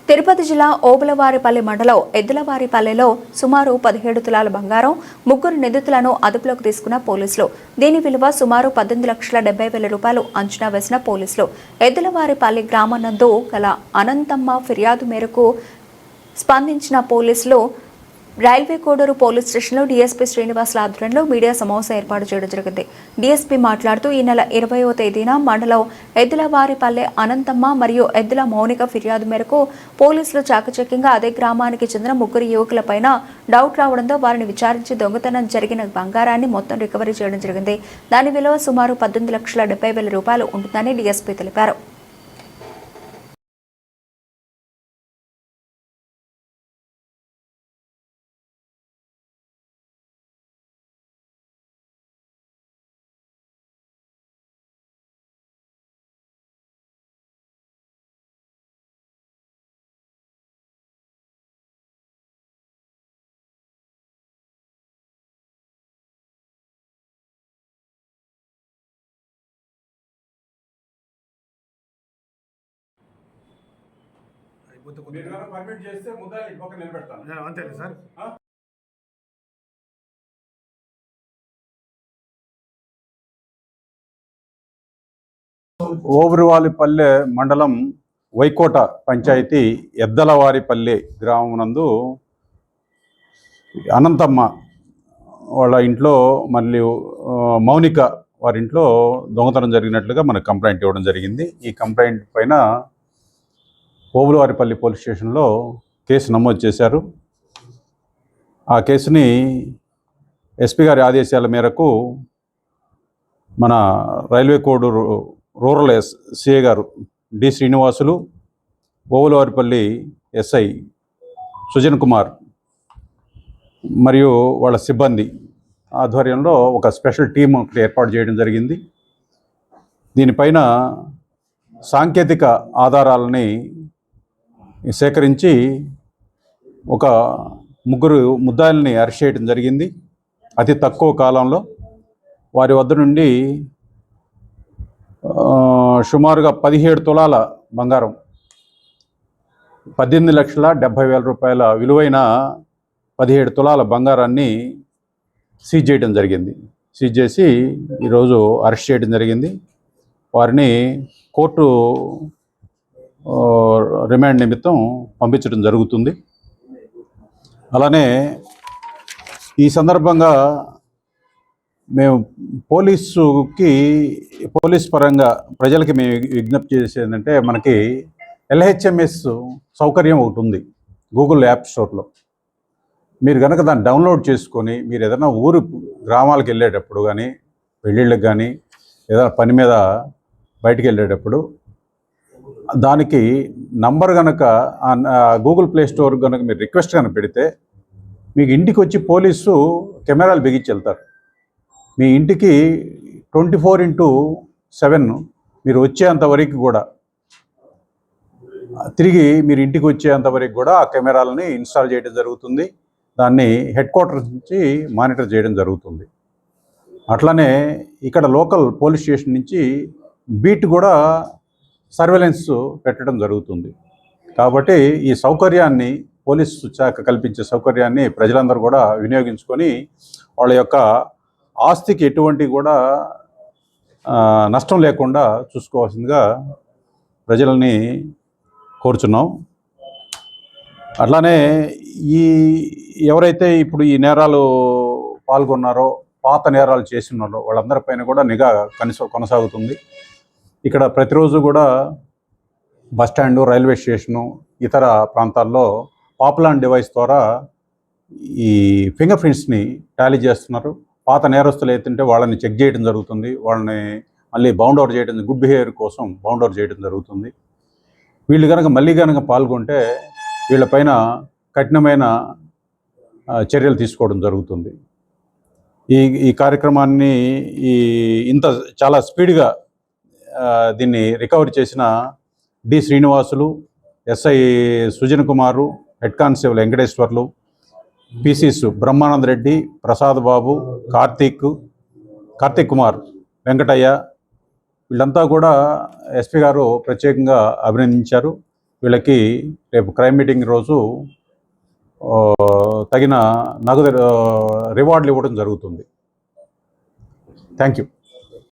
తిరుపతి జిల్లా ఓబులవారిపల్లి మండలం ఎద్దులవారిపల్లెలో సుమారు 17 తులాల బంగారం, ముగ్గురు నిందితులను అదుపులోకి తీసుకున్న పోలీసులు. దీని విలువ సుమారు 18,70,000 రూపాయలు అంచనా వేసిన పోలీసులు ఎద్దులవారిపల్లి గ్రామనందు గల అనంతమ్మ ఫిర్యాదు మేరకు స్పందించిన పోలీసులు రైల్వే కోడూరు పోలీస్ స్టేషన్లో డీఎస్పీ శ్రీనివాసుల ఆధ్వర్యంలో మీడియా సమావేశం ఏర్పాటు చేయడం జరిగింది. డీఎస్పీ మాట్లాడుతూ ఈ నెల 20వ తేదీన మండలం ఎద్దులవారిపల్లె అనంతమ్మ మరియు ఎద్దుల మౌనిక ఫిర్యాదు మేరకు పోలీసులు చాకచక్యంగా అదే గ్రామానికి చెందిన ముగ్గురు యువకులపైన డౌట్ రావడంతో వారిని విచారించి దొంగతనం జరిగిన బంగారాన్ని మొత్తం రికవరీ చేయడం జరిగింది. దాని విలువ సుమారు 18,70,000 రూపాయలు ఉంటుందని డీఎస్పీ తెలిపారు. పర్మిట్ చేస్తే ముద్దాయి పక్కన నిలబెడతాను. అంతేలే సార్. ఓబులవారిపల్లె మండలం వైకోట పంచాయతీ ఎద్దలవారిపల్లె గ్రామం నందు అనంతమ్మ వాళ్ళ ఇంట్లో మళ్ళీ మౌనిక వారింట్లో దొంగతనం జరిగినట్లుగా మనకు కంప్లైంట్ ఇవ్వడం జరిగింది. ఈ కంప్లైంట్ పైన ఓబులవారిపల్లి పోలీస్ స్టేషన్లో కేసు నమోదు చేశారు. ఆ కేసుని ఎస్పీ గారి ఆదేశాల మేరకు మన రైల్వే కోడూరు రూరల్ సిఐ గారు డి శ్రీనివాసులు, ఓబులవారిపల్లి ఎస్ఐ సుజన్ కుమార్ మరియు వాళ్ళ సిబ్బంది ఆధ్వర్యంలో ఒక స్పెషల్ టీం ఏర్పాటు చేయడం జరిగింది. దీనిపైన సాంకేతిక ఆధారాలని సేకరించి ఒక ముగ్గురు ముద్దాయిల్ని అరెస్ట్ చేయడం జరిగింది. అతి తక్కువ కాలంలో వారి వద్ద నుండి సుమారుగా 17 తులాల బంగారం, 18,70,000 రూపాయల విలువైన 17 తులాల బంగారాన్ని సీజ్ చేయడం జరిగింది. సీజ్ చేసి ఈరోజు అరెస్ట్ చేయడం జరిగింది. వారిని కోర్టు రిమాండ్ నిమిత్తం పంపించడం జరుగుతుంది. అలానే ఈ సందర్భంగా మేము పోలీస్ పరంగా ప్రజలకి మేము విజ్ఞప్తి చేసేది ఏంటంటే, మనకి ఎల్హెచ్ఎంఎస్ సౌకర్యం ఒకటి ఉంది గూగుల్ యాప్ స్టోర్లో. మీరు కనుక దాన్ని డౌన్లోడ్ చేసుకొని మీరు ఏదైనా గ్రామాలకు వెళ్ళేటప్పుడు కానీ, పెళ్ళిళ్ళకి కానీ, ఏదైనా పని మీద బయటికి వెళ్ళేటప్పుడు దానికి నంబర్ కనుక గూగుల్ ప్లే స్టోర్ కనుక మీరు రిక్వెస్ట్ కనుక పెడితే మీకు ఇంటికి వచ్చి పోలీసు కెమెరాలు బిగించి వెళ్తారు. మీ ఇంటికి 24/7 మీరు వచ్చేంతవరకు కూడా, తిరిగి మీరు ఇంటికి వచ్చేంతవరకు కూడా ఆ కెమెరాలని ఇన్స్టాల్ చేయడం జరుగుతుంది. దాన్ని హెడ్ క్వార్టర్స్ నుంచి మానిటర్ చేయడం జరుగుతుంది. అట్లనే ఇక్కడ లోకల్ పోలీస్ స్టేషన్ నుంచి బీట్ కూడా సర్వేలెన్స్ పెట్టడం జరుగుతుంది. కాబట్టి ఈ సౌకర్యాన్ని, పోలీసు శాఖ కల్పించే సౌకర్యాన్ని ప్రజలందరూ కూడా వినియోగించుకొని వాళ్ళ యొక్క ఆస్తికి ఎటువంటి కూడా నష్టం లేకుండా చూసుకోవాల్సిందిగా ప్రజలని కోరుచున్నాం. అట్లానే ఎవరైతే ఇప్పుడు ఈ నేరాలు పాల్గొన్నారో, పాత నేరాలు చేస్తున్నారో వాళ్ళందరిపైన కూడా నిఘా కొనసాగుతుంది. ఇక్కడ ప్రతిరోజు కూడా బస్టాండు, రైల్వే స్టేషను, ఇతర ప్రాంతాల్లో పాపులాన్ డివైస్ ద్వారా ఈ ఫింగర్ ప్రింట్స్ని టాలీ చేస్తున్నారు. పాత నేరస్తులు ఏతుంటే వాళ్ళని చెక్ చేయడం జరుగుతుంది. వాళ్ళని మళ్ళీ బౌండ్ ఓవర్ చేయడం, గుడ్ బిహేవియర్ కోసం బౌండ్ ఓవర్ చేయడం జరుగుతుంది. వీళ్ళు కనుక మళ్ళీ పాల్గొంటే వీళ్ళపైన కఠినమైన చర్యలు తీసుకోవడం జరుగుతుంది. ఈ కార్యక్రమాన్ని చాలా స్పీడ్గా దీన్ని రికవరీ చేసిన D Srinivasulu, SI Sujan Kumar, head constable Venkateswarlu, PCs Brahmananda Reddy, Prasad Babu, Karthik Kumar, Venkataiah, వీళ్ళంతా కూడా ఎస్పీ గారు ప్రత్యేకంగా అభినందించారు. వీళ్ళకి రేపు క్రైమ్ మీటింగ్ రోజు తగిన నగదు రివార్డులు ఇవ్వడం జరుగుతుంది. Thank you.